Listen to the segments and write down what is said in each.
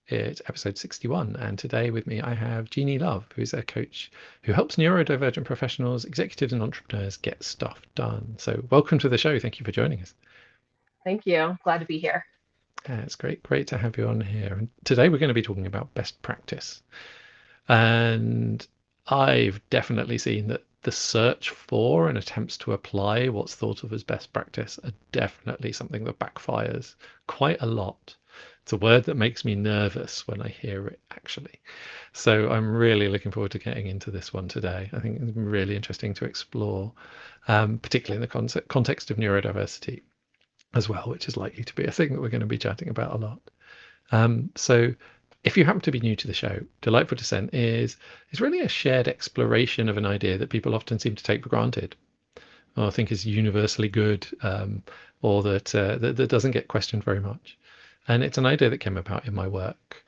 It's episode 61, and today with me I have Genie Love, who's a coach who helps neurodivergent professionals, executives, and entrepreneurs get stuff done. So, welcome to the show. Thank you for joining us. Thank you. Glad to be here. It's great to have you on here. And today we're going to be talking about best practice. And I've definitely seen that the search for and attempts to apply what's thought of as best practice are definitely something that backfires quite a lot. It's a word that makes me nervous when I hear it, actually. So I'm really looking forward to getting into this one today. I think it's really interesting to explore, particularly in the context of neurodiversity as well, which is likely to be a thing that we're going to be chatting about a lot. So if you happen to be new to the show, Delightful Dissent is really a shared exploration of an idea that people often seem to take for granted, or think is universally good, or that doesn't get questioned very much. And it's an idea that came about in my work,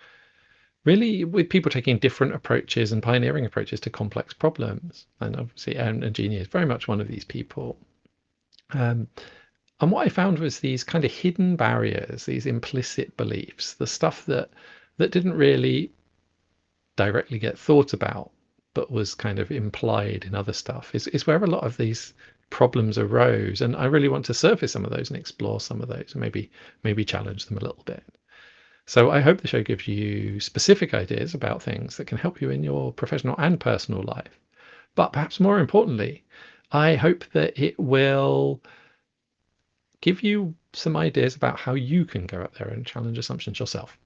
really with people taking different approaches and pioneering approaches to complex problems. And obviously, and Genie is very much one of these people. Um, and what I found was these kind of hidden barriers, these implicit beliefs, the stuff that didn't really directly get thought about, but was kind of implied in other stuff, is where a lot of these problems arose. And I really want to surface some of those and explore some of those and maybe challenge them a little bit. So I hope the show gives you specific ideas about things that can help you in your professional and personal life. But perhaps more importantly, I hope that it will give you some ideas about how you can go out there and challenge assumptions yourself.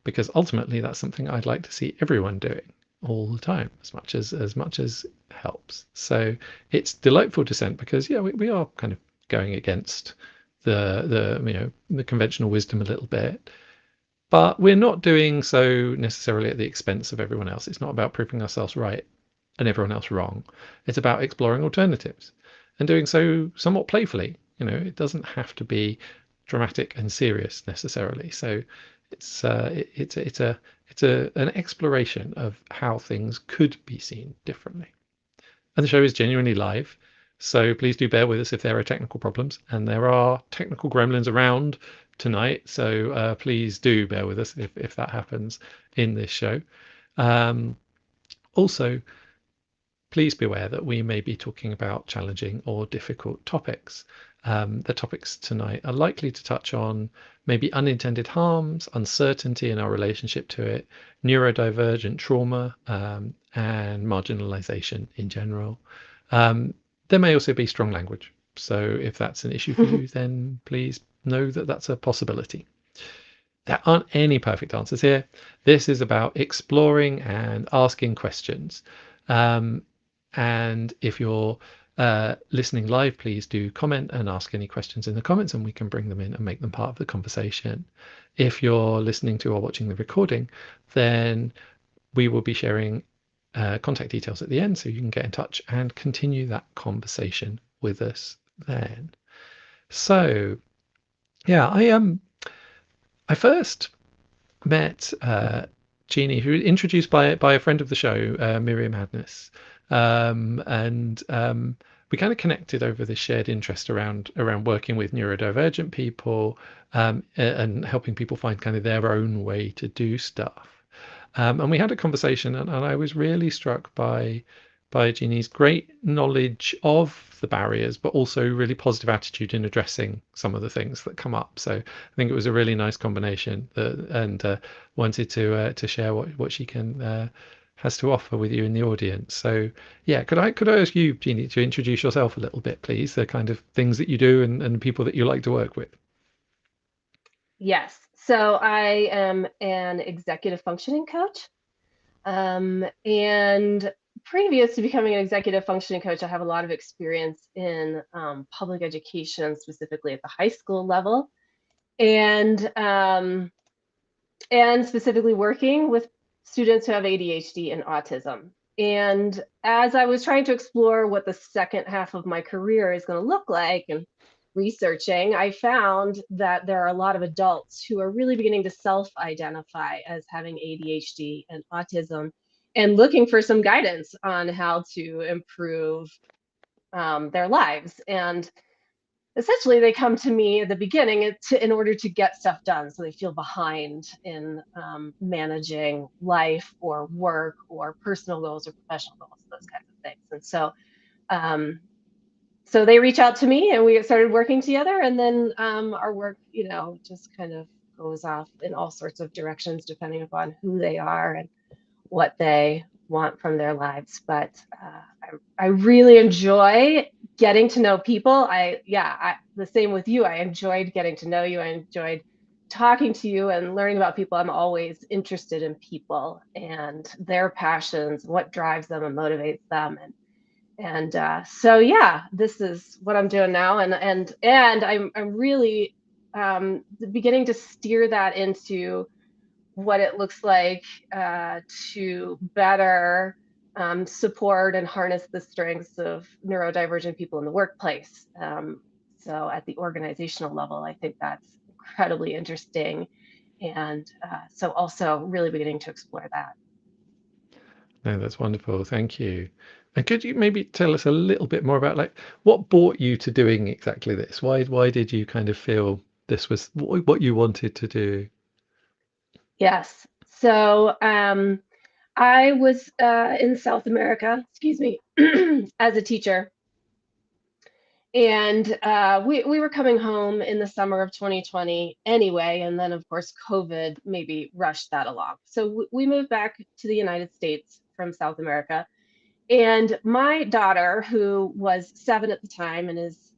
Because ultimately that's something I'd like to see everyone doing all the time, as much as helps. So it's delightful dissent because we are kind of going against the conventional wisdom a little bit, but we're not doing so necessarily at the expense of everyone else. It's not about proving ourselves right and everyone else wrong. It's about exploring alternatives and doing so somewhat playfully. It doesn't have to be dramatic and serious necessarily. So it's an exploration of how things could be seen differently. And the show is genuinely live, so please do bear with us if there are technical problems, and there are technical gremlins around tonight. So please do bear with us if that happens in this show. Um, Also, please be aware that we may be talking about challenging or difficult topics. The topics tonight are likely to touch on maybe unintended harms, uncertainty in our relationship to it, neurodivergent trauma, and marginalization in general. Um, there may also be strong language. So if that's an issue for you, then please know that that's a possibility. There aren't any perfect answers here. This is about exploring and asking questions. Um, and if you're listening live, please do comment and ask any questions in the comments, and we can bring them in and make them part of the conversation. If you're listening to or watching the recording, then we will be sharing contact details at the end, so you can get in touch and continue that conversation with us then. So, yeah, I first met Jeannie, who was introduced by a friend of the show, Miriam Hadness, and we kind of connected over this shared interest around working with neurodivergent people, and helping people find kind of their own way to do stuff. And we had a conversation, and I was really struck by Jeannie's great knowledge of the barriers, but also really positive attitude in addressing some of the things that come up. So I think it was a really nice combination, and wanted to share what she can has to offer with you in the audience. So yeah, could I ask you, Jeannie, to introduce yourself a little bit, please? The kind of things that you do and people that you like to work with. Yes. So I am an executive functioning coach. And previous to becoming an executive functioning coach, I have a lot of experience in public education, specifically at the high school level, and um, and specifically working with students who have ADHD and autism. And as I was trying to explore what the second half of my career is going to look like and researching, I found that there are a lot of adults who are really beginning to self identify as having ADHD and autism and looking for some guidance on how to improve their lives. And essentially they come to me at the beginning in order to get stuff done. So they feel behind in managing life or work or personal goals or professional goals, those kinds of things. And um, so they reach out to me and we started working together, and then our work, just kind of goes off in all sorts of directions depending upon who they are and what they want from their lives. But I really enjoy getting to know people. The same with you. I enjoyed getting to know you. I enjoyed talking to you and learning about people. I'm always interested in people and their passions, what drives them and motivates them. So yeah, this is what I'm doing now, and I'm really beginning to steer that into what it looks like to better support and harness the strengths of neurodivergent people in the workplace. So at the organizational level, I think that's incredibly interesting, and so also really beginning to explore that. No, that's wonderful. Thank you. And could you maybe tell us a little bit more about like what brought you to doing exactly this? Why did you kind of feel this was what you wanted to do? Yes. So I was in South America, excuse me, as a teacher. And we were coming home in the summer of 2020 anyway. And then, of course, COVID maybe rushed that along. So we moved back to the United States from South America. And my daughter, who was 7 at the time and is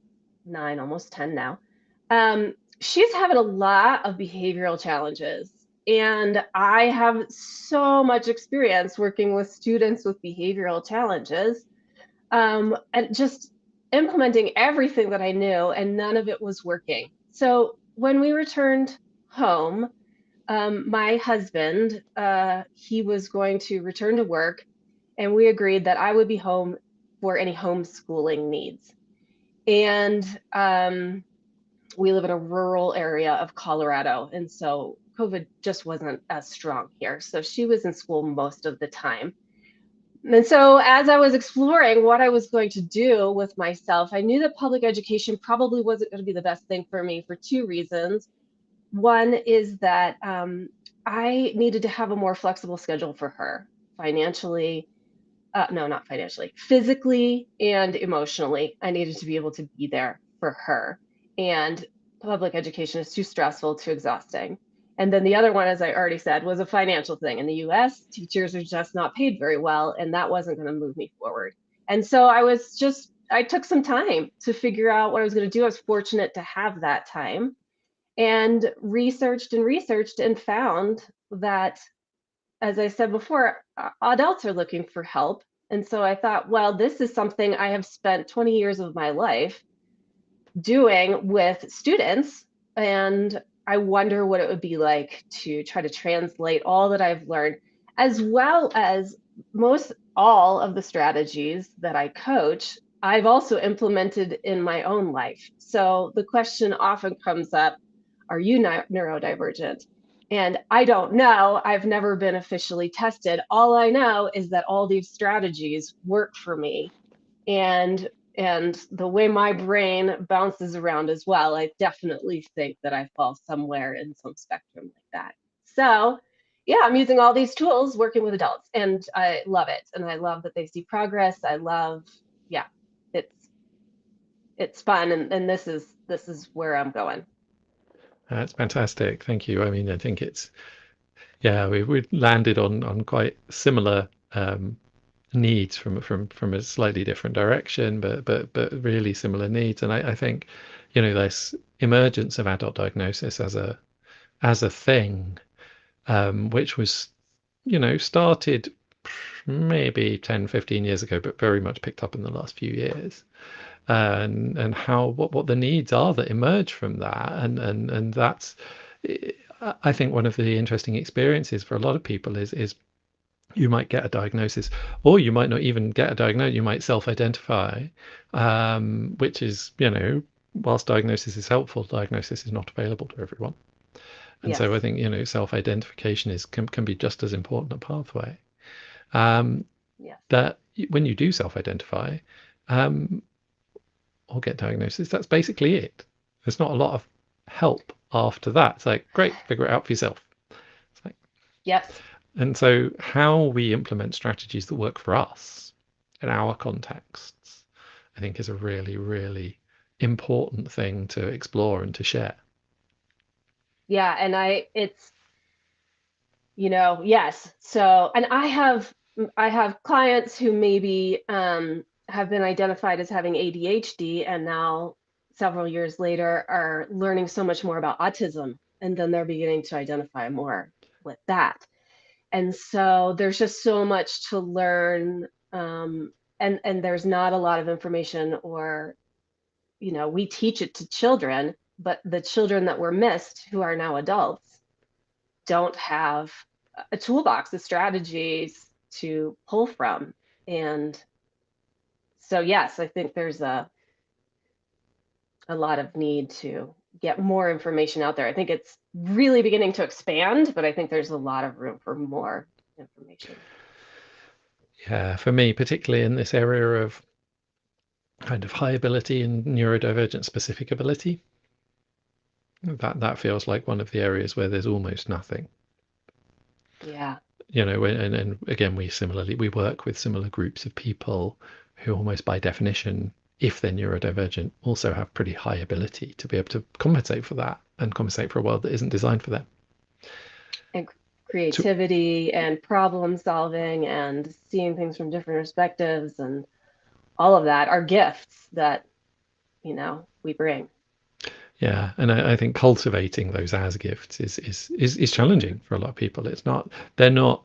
9, almost 10 now, she's having a lot of behavioral challenges. And I have so much experience working with students with behavioral challenges, and just implementing everything that I knew, and none of it was working. So when we returned home, my husband, he was going to return to work, and we agreed that I would be home for any homeschooling needs. And we live in a rural area of Colorado, and so COVID just wasn't as strong here. So she was in school most of the time. And so, as I was exploring what I was going to do with myself, I knew that public education probably wasn't going to be the best thing for me for two reasons. One is that I needed to have a more flexible schedule for her financially. No, not financially, physically and emotionally. I needed to be able to be there for her. And public education is too stressful, too exhausting. And then the other one, as I already said, was a financial thing. In the US, teachers are just not paid very well, and that wasn't going to move me forward. And so I took some time to figure out what I was going to do. I was fortunate to have that time, and researched and found that, as I said before, adults are looking for help. And so I thought, well, this is something I have spent 20 years of my life doing with students. And I wonder what it would be like to try to translate all that I've learned, as well as most all of the strategies that I coach, I've also implemented in my own life. So the question often comes up, are you neurodivergent? And I don't know. I've never been officially tested. All I know is that all these strategies work for me. And the way my brain bounces around as well, I definitely think that I fall somewhere in some spectrum like that. So, yeah, I'm using all these tools working with adults, and I love it. And I love that they see progress. Yeah, it's it's fun, and this is where I'm going. That's fantastic. Thank you. I mean, I think it's yeah, we landed on quite similar needs from a slightly different direction, but really similar needs. And I think, this emergence of adult diagnosis as a thing, which was, started maybe 10, 15 years ago, but very much picked up in the last few years. And how what the needs are that emerge from that, and that's I think one of the interesting experiences for a lot of people is you might get a diagnosis, or you might not even get a diagnosis. You might self-identify, which is, whilst diagnosis is helpful, diagnosis is not available to everyone. And Yes, so I think, self-identification can be just as important a pathway. Um, yes, that when you do self-identify, um, or get diagnosis. That's basically it. There's not a lot of help after that. It's like, great, figure it out for yourself. It's like, Yes. and so how we implement strategies that work for us in our contexts, I think, is a really, really important thing to explore and to share. Yeah. And it's, yes. So, and I have clients who maybe have been identified as having ADHD, and now several years later are learning so much more about autism, and then they're beginning to identify more with that. And so there's just so much to learn, and there's not a lot of information, or we teach it to children, but the children that were missed who are now adults don't have a toolbox of strategies to pull from. And so, yes, I think there's a lot of need to get more information out there. I think it's really beginning to expand, but I think there's a lot of room for more information. Yeah, for me, particularly in this area of kind of high ability and neurodivergent specific ability, that feels like one of the areas where there's almost nothing. Yeah. And again, we work with similar groups of people who almost by definition, if they're neurodivergent, also have pretty high ability to be able to compensate for that and compensate for a world that isn't designed for them. And To, creativity and problem solving and seeing things from different perspectives and all of that are gifts that, we bring. yeah, and I think cultivating those as gifts is challenging for a lot of people. It's not they're not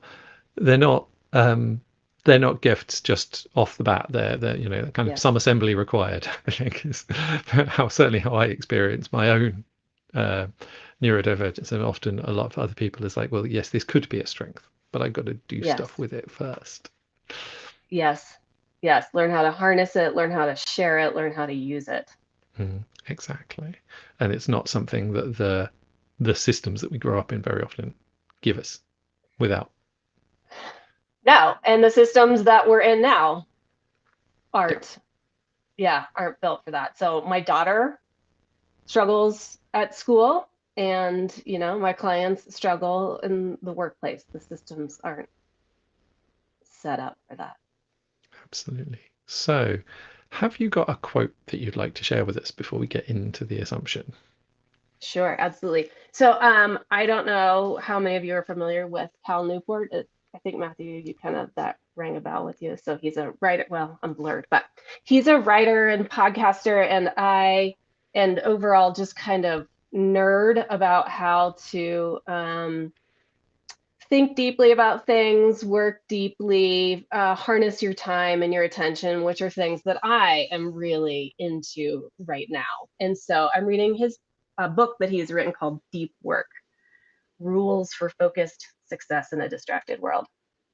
they're not they're not gifts just off the bat. They're kind of Yes. some assembly required. I think is certainly how I experience my own uh, neurodivergence, and often a lot of other people is like, well, yes, this could be a strength, but I've got to do Yes. stuff with it first. Yes. Yes. Learn how to harness it, learn how to share it, learn how to use it. Exactly, and it's not something that the systems that we grow up in very often give us without. No, and the systems that we're in now Yeah. aren't, aren't built for that. So my daughter struggles at school, and my clients struggle in the workplace. The systems aren't set up for that. Absolutely. So, have you got a quote that you'd like to share with us before we get into the assumption? Sure, absolutely. So I don't know how many of you are familiar with Cal Newport. I think Matthew, you kind of that rang a bell with you. So he's a writer. Well, I'm blurred, but he's a writer and podcaster, and overall just kind of nerd about how to think deeply about things, work deeply, harness your time and your attention, which are things that I am really into right now. And so I'm reading his book that he's written called Deep Work: Rules for Focused Success in a Distracted World.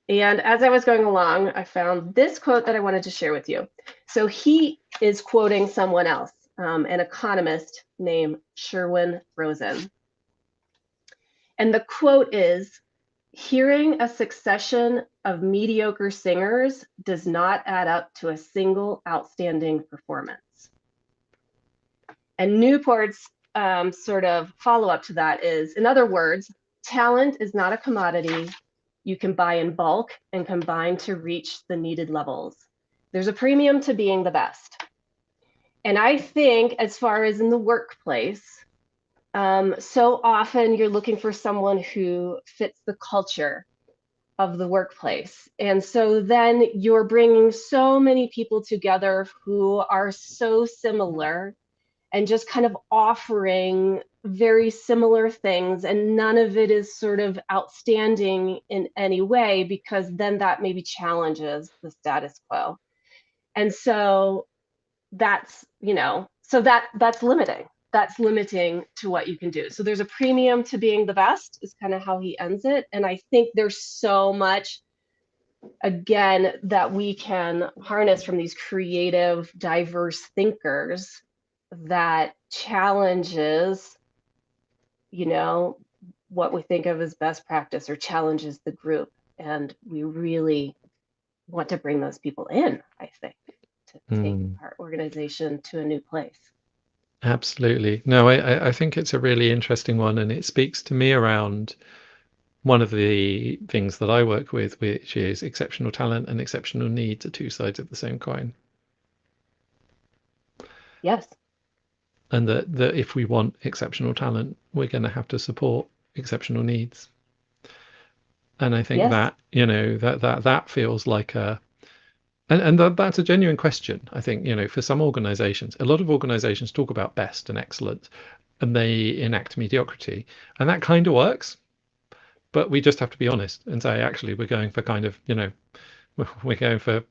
And as I was going along, I found this quote that I wanted to share with you. So he is quoting someone else, an economist named Sherwin Rosen. And the quote is, "Hearing a succession of mediocre singers does not add up to a single outstanding performance." And Newport's sort of follow up to that is, in other words, talent is not a commodity you can buy in bulk and combine to reach the needed levels. There's a premium to being the best. And I think, as far as in the workplace, so often you're looking for someone who fits the culture of the workplace. And so then you're bringing so many people together who are so similar and just kind of offering very similar things. And none of it is sort of outstanding in any way, because then that maybe challenges the status quo. And so that's, so that's limiting. That's limiting to what you can do. So there's a premium to being the best, is kind of how he ends it. And I think there's so much, again, that we can harness from these creative, diverse thinkers that challenges, what we think of as best practice, or challenges the group. And we really want to bring those people in, I think. to take Mm. our organization to a new place. Absolutely. No, I think it's a really interesting one, and it speaks to me around one of the things that I work with, which is exceptional talent and exceptional needs are two sides of the same coin. Yes. And that if we want exceptional talent, we're going to have to support exceptional needs. And I think Yes. that, that feels like that's a genuine question. I think, for some organizations, a lot of organizations talk about best and excellent, and they enact mediocrity. And that kind of works, but we just have to be honest and say, actually, we're going for kind of, we're going for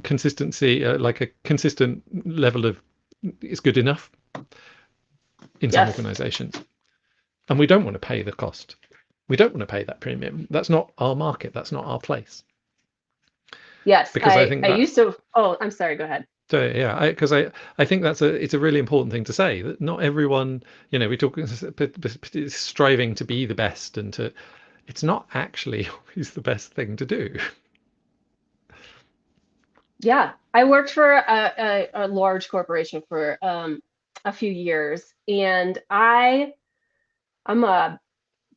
consistency, like a consistent level of is good enough in some Yes. organizations. And we don't want to pay the cost. We don't want to pay that premium. That's not our market. That's not our place. Yes. Because I think I that, used to, oh, I'm sorry, go ahead. so yeah, because I think it's a really important thing to say that not everyone, we talk striving to be the best and to, it's not actually always the best thing to do. Yeah. I worked for a large corporation for a few years, and I'm a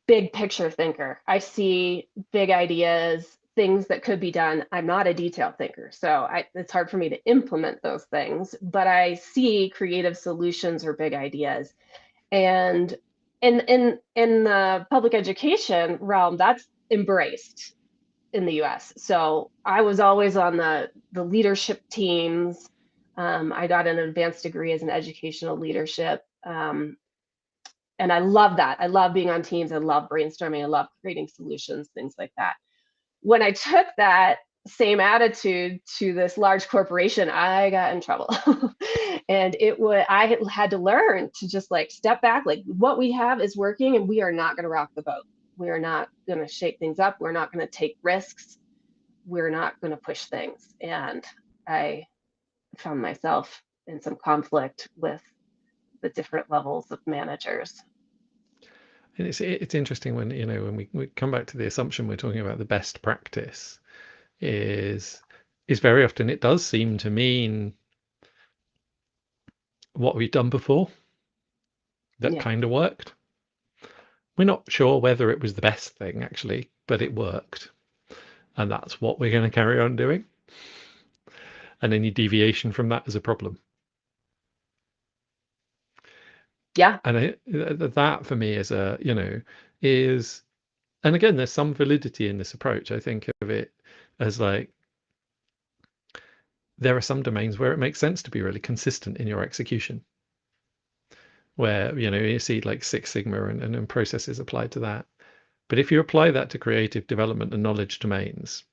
big picture thinker. I see big ideas, things that could be done. I'm not a detail thinker, so it's hard for me to implement those things, but I see creative solutions or big ideas. And in the public education realm, that's embraced in the US. So I was always on the leadership teams. I got an advanced degree as an educational leadership. And I love that. I love being on teams. I love brainstorming. I love creating solutions, things like that. When I took that same attitude to this large corporation, I got in trouble. And I had to learn to just like step back, like what we have is working and we are not going to rock the boat. We are not going to shake things up. We're not going to take risks. We're not going to push things. And I found myself in some conflict with the different levels of managers. And it's interesting when, when we come back to the assumption we're talking about the best practice is very often it does seem to mean what we've done before that Yeah. kind of worked. We're not sure whether it was the best thing actually, but it worked. And that's what we're going to carry on doing. And any deviation from that is a problem. Yeah. And that for me is is, and again, there's some validity in this approach. I think of it as like, there are some domains where it makes sense to be really consistent in your execution, where, you see like Six Sigma and processes applied to that. But if you apply that to creative development and knowledge domains,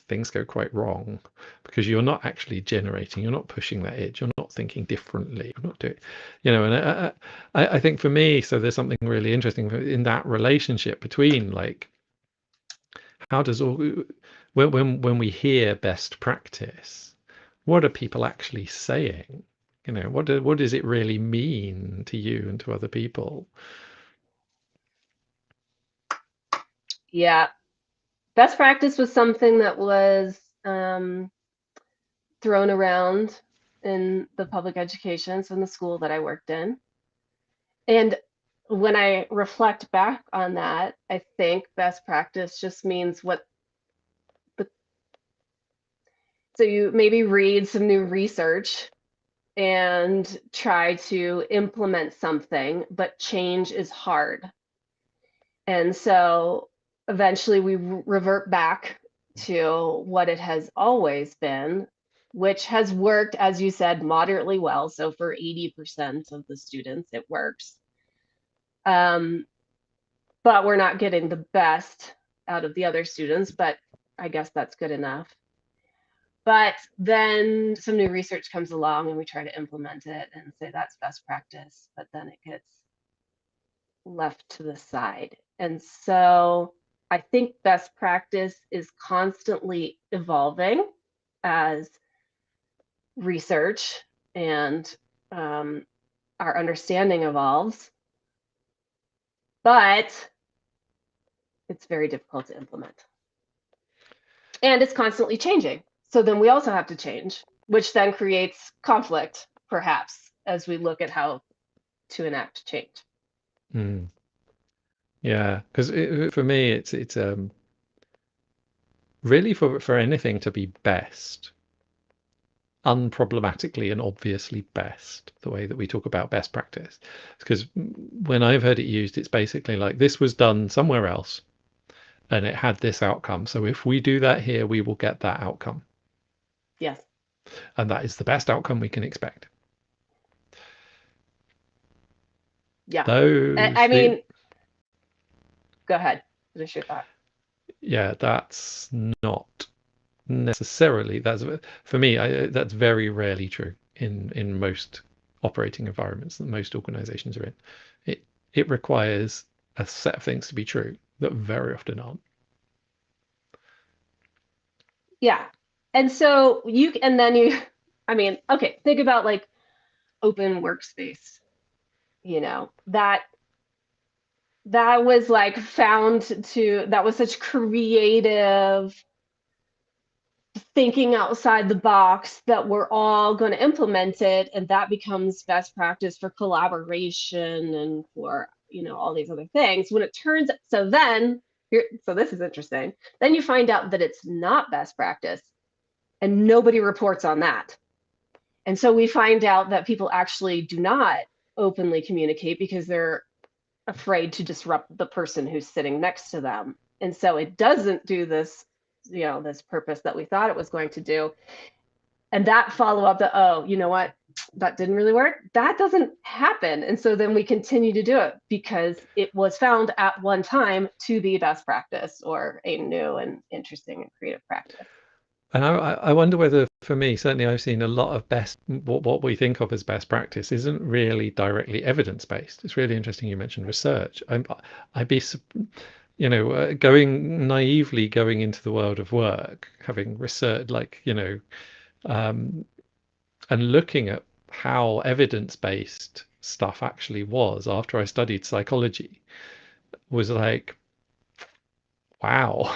things go quite wrong because you're not actually generating, you're not pushing that edge, you're not thinking differently, you're not doing, and I think for me, so there's something really interesting in that relationship between like, how does all, when we hear best practice, what are people actually saying? What does it really mean to you and to other people? Yeah. Best practice was something that was thrown around in the public education, so in the school that I worked in. And when I reflect back on that, I think best practice just means the, so you maybe read some new research and try to implement something, but change is hard. And so eventually we revert back to what it has always been, which has worked, as you said, moderately well. So for 80% of the students, it works. Um, but we're not getting the best out of the other students, but I guess that's good enough. But then some new research comes along and we try to implement it and say that's best practice, but then it gets left to the side. And so I think best practice is constantly evolving as research and our understanding evolves, but it's very difficult to implement. And it's constantly changing. So then we also have to change, which then creates conflict, perhaps, as we look at how to enact change. Mm. Yeah, because for me, it's really for anything to be best, unproblematically and obviously best, the way that we talk about best practice. Because when I've heard it used, it's basically like this was done somewhere else and it had this outcome. So if we do that here, we will get that outcome. Yes. And that is the best outcome we can expect. Yeah. I Those, the, mean, go ahead. Finish your thought. yeah, that's not necessarily, that's for me, that's very rarely true in most operating environments that most organizations are in. It requires a set of things to be true that very often aren't. Yeah. And so I mean, okay, think about like open workspace, that was like that was such creative thinking outside the box that we're all going to implement it, and that becomes best practice for collaboration and for all these other things. When it turns so then here so this is interesting, then you find out that it's not best practice and nobody reports on that. And so we find out that people actually do not openly communicate because they're afraid to disrupt the person who's sitting next to them. And so it doesn't do this purpose that we thought it was going to do. And that follow up that, oh, you know what? That didn't really work. That doesn't happen. And so then we continue to do it because it was found at one time to be best practice or a new and interesting and creative practice. And I wonder whether, for me, certainly I've seen a lot of what we think of as best practice isn't really directly evidence-based. It's really interesting you mentioned research. I'd be, going naively going into the world of work, having researched, um, and looking at how evidence-based stuff actually was after I studied psychology, was like, wow.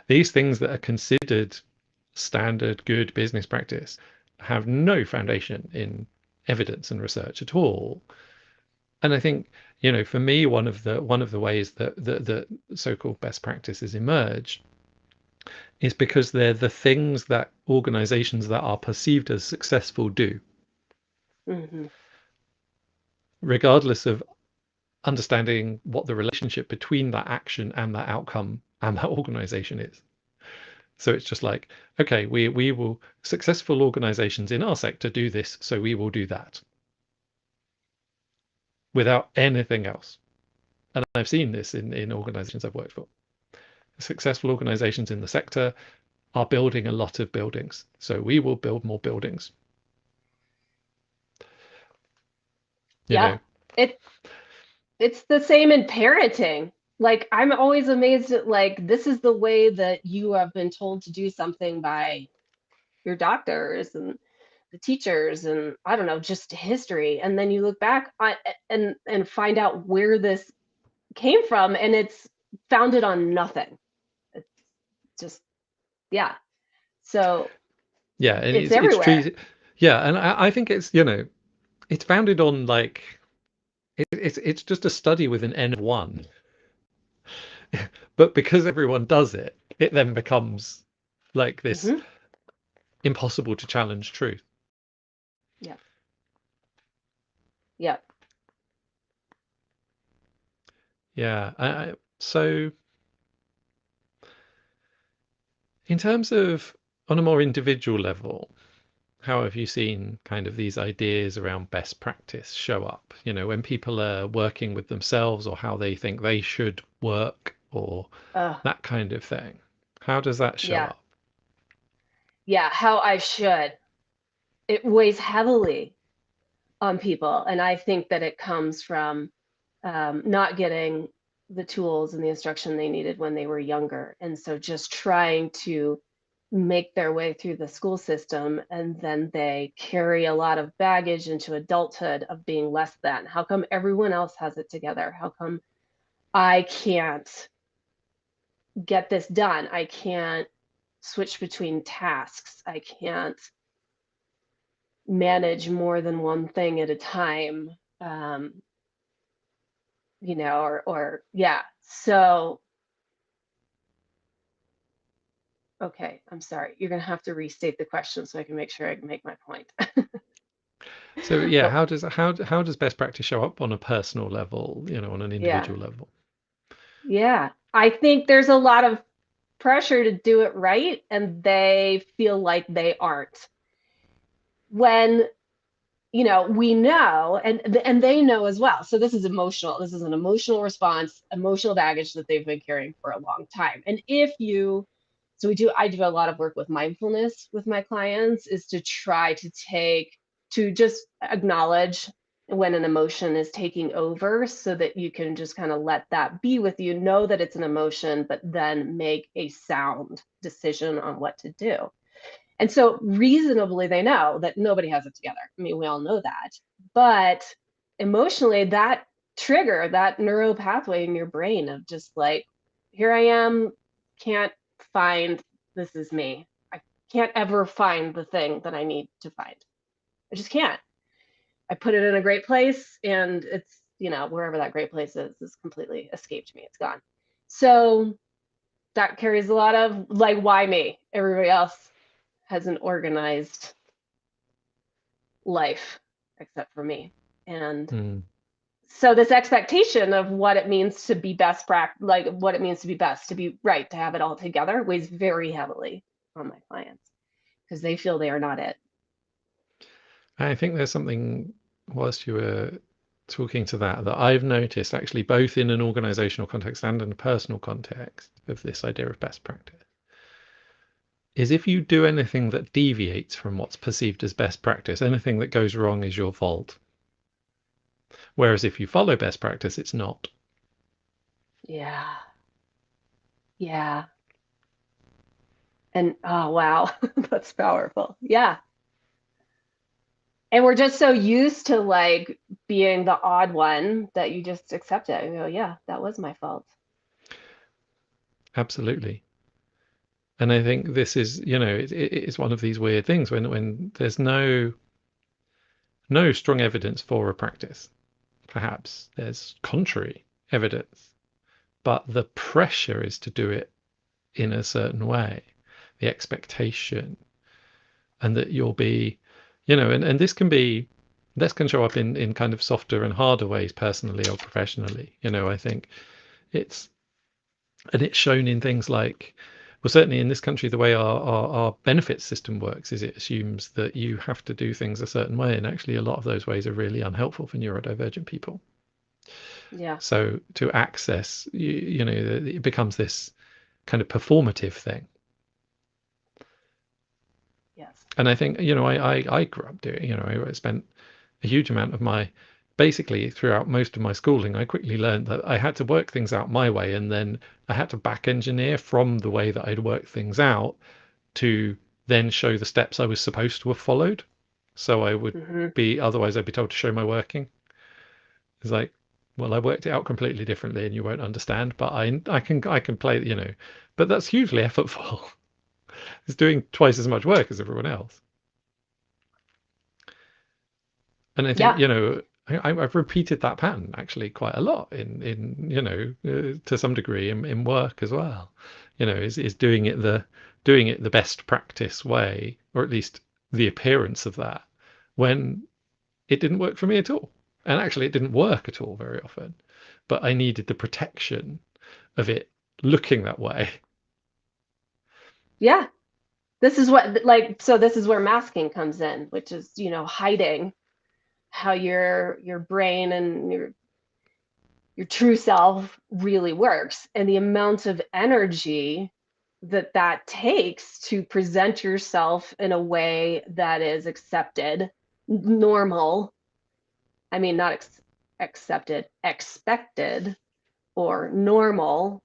These things that are considered standard good business practice have no foundation in evidence and research at all. And I think, for me, one of the ways that the so-called best practices emerge is because they're the things that organizations that are perceived as successful do, Mm-hmm. regardless of understanding what the relationship between that action and that outcome and that organization is. So it's just like, okay, we will, successful organizations in our sector do this, so we will do that without anything else. And I've seen this in organizations I've worked for. Successful organizations in the sector are building a lot of buildings, so we will build more buildings. You Yeah. know, It it's the same in parenting. Like I'm always amazed at like this is the way that you have been told to do something by your doctors and the teachers and I don't know, just history. And then you look back and find out where this came from and it's founded on nothing. It's just yeah. So yeah, and it's it's everywhere. treated, yeah, and I think it's founded on like it's just a study with an N of one, but because everyone does it, it then becomes like this Hmm. impossible to challenge truth. Yeah. Yeah. Yeah. So in terms of on a more individual level, how have you seen kind of these ideas around best practice show up? When people are working with themselves or how they think they should work or Uh, that kind of thing. How does that show yeah. up? Yeah. How I should. It weighs heavily on people. And I think that it comes from not getting the tools and the instruction they needed when they were younger. And so just trying to make their way through the school system and then they carry a lot of baggage into adulthood of being less than. How come everyone else has it together? How come I can't get this done? I can't switch between tasks. I can't manage more than one thing at a time. You know, or yeah. So, okay, I'm sorry. You're gonna have to restate the question so I can make sure I can make my point. So yeah, But how does best practice show up on a personal level, on an yeah, individual level? yeah. I think there's a lot of pressure to do it right, and they feel like they aren't. When we know, and they know as well. So this is emotional. This is an emotional response, emotional baggage that they've been carrying for a long time. And so I do a lot of work with mindfulness with my clients, is to try to just acknowledge when an emotion is taking over, so that you can just kind of let that be with you, know that it's an emotion, but then make a sound decision on what to do. And so reasonably, they know that nobody has it together. I mean, we all know that. But emotionally, that trigger, that neural pathway in your brain of just like, here I am, can't find, this is me. I can't ever find the thing that I need to find. I just can't. I put it in a great place, and it's, wherever that great place is completely escaped me. It's gone. So that carries a lot of like, why me? Everybody else has an organized life except for me. And Hmm. so this expectation of what it means to be like what it means to be best, to be right, to have it all together, weighs very heavily on my clients because they feel they are not it. I think there's something, whilst you were talking to that I've noticed actually both in an organizational context and in a personal context of this idea of best practice is if you do anything that deviates from what's perceived as best practice, anything that goes wrong is your fault. Whereas if you follow best practice, it's not. Yeah. Yeah. And oh, wow, that's powerful. Yeah. And we're just so used to like being the odd one that you just accept it and go, yeah, that was my fault. Absolutely. And I think this is, it's one of these weird things when there's no strong evidence for a practice. Perhaps there's contrary evidence, but the pressure is to do it in a certain way, the expectation, and that you'll be, and this can show up in kind of softer and harder ways, personally or professionally. I think it's and it's shown in things like, well, certainly in this country, the way our benefits system works is it assumes that you have to do things a certain way, and actually a lot of those ways are really unhelpful for neurodivergent people. Yeah. So to access, it becomes this kind of performative thing. Yes. And I think, I grew up doing, I spent a huge amount of basically throughout most of my schooling, I quickly learned that I had to work things out my way, and then I had to back engineer from the way that I'd worked things out to then show the steps I was supposed to have followed. So I would Hmm. otherwise I'd be told to show my working. It's like, well, I worked it out completely differently and you won't understand, but I can play, but that's hugely effortful. It's doing twice as much work as everyone else. And I think, Yeah. I've repeated that pattern actually quite a lot in to some degree in work as well. Is doing it the best practice way, or at least the appearance of that, when it didn't work for me at all. And actually, it didn't work at all very often. But I needed the protection of it looking that way. Yeah. This is what, like, so this is where masking comes in, which is, hiding how your brain and your true self really works, and the amount of energy that takes to present yourself in a way that is accepted, normal. I mean, not accepted, expected, or normal,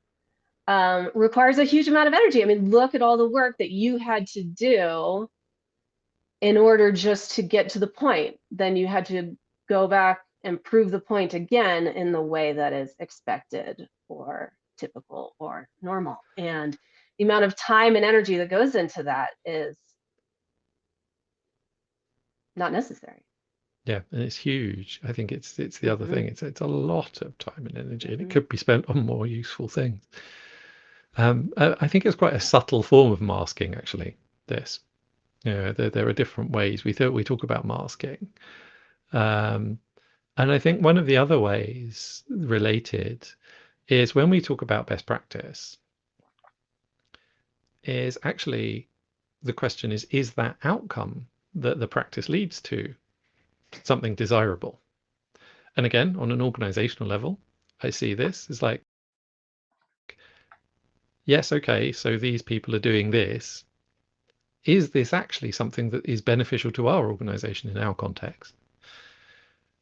requires a huge amount of energy. I mean, look at all the work that you had to do in order just to get to the point. Then you had to go back and prove the point again in the way that is expected or typical or normal. And the amount of time and energy that goes into that is not necessary. Yeah, and it's huge. I think it's the other Mm-hmm. thing. It's a lot of time and energy, and it Mm-hmm. could be spent on more useful things. I think it's quite a subtle form of masking, actually. This, there are different ways we talk about masking, and I think one of the other ways related is when we talk about best practice. Is actually the question is that outcome that the practice leads to something desirable? And again, on an organizational level, I see this as like, yes, okay, so these people are doing this. Is this actually something that is beneficial to our organization in our context?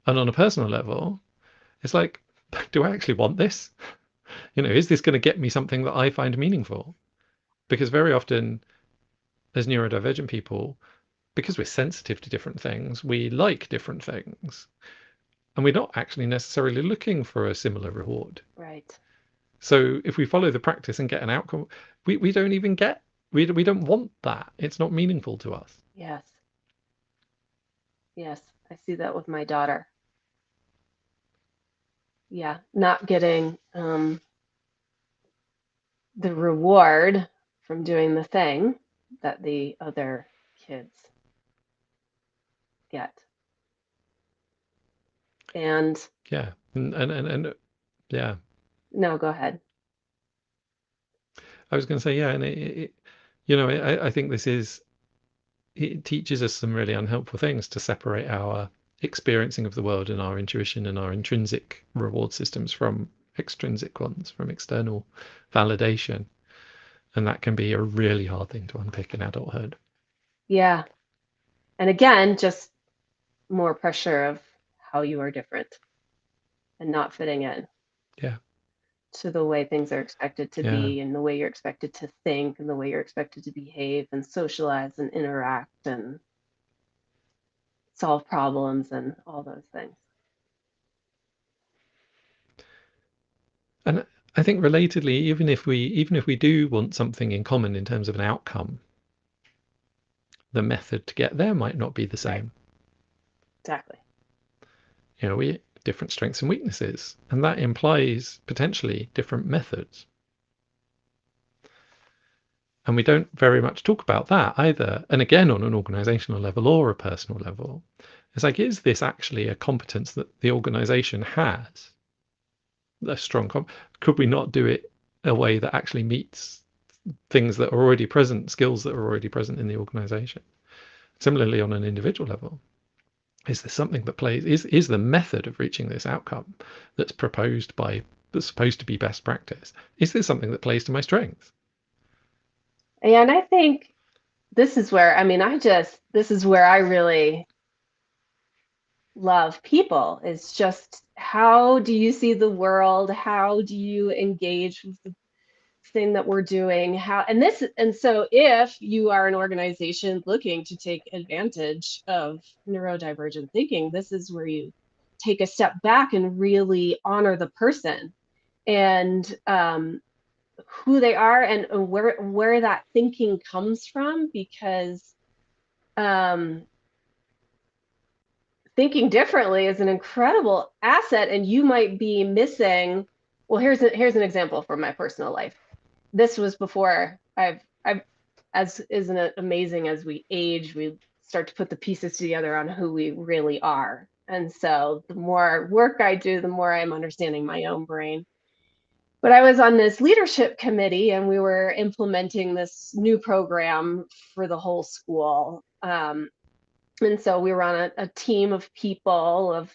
And on a personal level, it's like, do I actually want this? Is this going to get me something that I find meaningful? Because very often, as neurodivergent people, because we're sensitive to different things, we like different things. And we're not actually necessarily looking for a similar reward. Right. So if we follow the practice and get an outcome, we don't even get, we don't want that. It's not meaningful to us. Yes. Yes. I see that with my daughter. Yeah. Not getting the reward from doing the thing that the other kids get. And Yeah. And yeah, no, go ahead. I was going to say, yeah. And I think it teaches us some really unhelpful things to separate our experiencing of the world and our intuition and our intrinsic reward systems from extrinsic ones, from external validation. And that can be a really hard thing to unpick in adulthood. Yeah. And again, just more pressure of how you are different and not fitting in Yeah. to the way things are expected to Yeah. be and the way you're expected to think and the way you're expected to behave and socialize and interact and solve problems and all those things. And I think relatedly, even if we do want something in common in terms of an outcome, the method to get there might not be the Right. same. Exactly. We different strengths and weaknesses, and that implies potentially different methods. And we don't very much talk about that either. And again, on an organizational level or a personal level, it's like, is this actually a competence that the organization has? A strong could we not do it a way that actually meets things that are already present, skills that are already present in the organization? Similarly, on an individual level, is there something that plays, is the method of reaching this outcome that's supposed to be best practice, is there something that plays to my strengths? And I think this is where, this is where I really love people, is just how do you see the world? How do you engage with the thing that we're doing? And so if you are an organization looking to take advantage of neurodivergent thinking, this is where you take a step back and really honor the person and who they are and where that thinking comes from, because um, thinking differently is an incredible asset, and you might be missing. Well, here's an example from my personal life. This was before I've as isn't it amazing, as we age, we start to put the pieces together on who we really are. And so the more work I do, the more I'm understanding my own brain. But I was on this leadership committee and we were implementing this new program for the whole school. And so we were on a team of people of,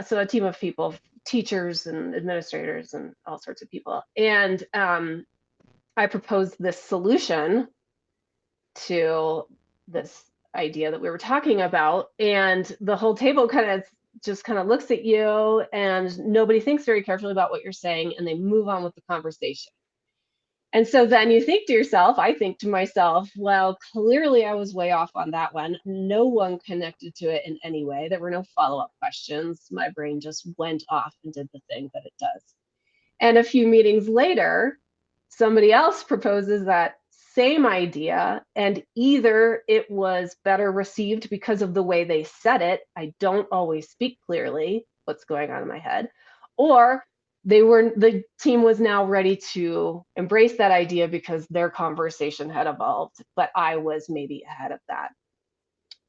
so a team of people, teachers and administrators and all sorts of people. And I proposed this solution to this idea that we were talking about, and the whole table kind of looks at you and nobody thinks very carefully about what you're saying and they move on with the conversation. And so then you think to yourself, I think to myself, well, clearly I was way off on that one. No one connected to it in any way. There were no follow-up questions. My brain just went off and did the thing that it does. And a few meetings later, somebody else proposes that same idea, and either it was better received because of the way they said it. I don't always speak clearly what's going on in my head, or the team was now ready to embrace that idea because their conversation had evolved, but I was maybe ahead of that.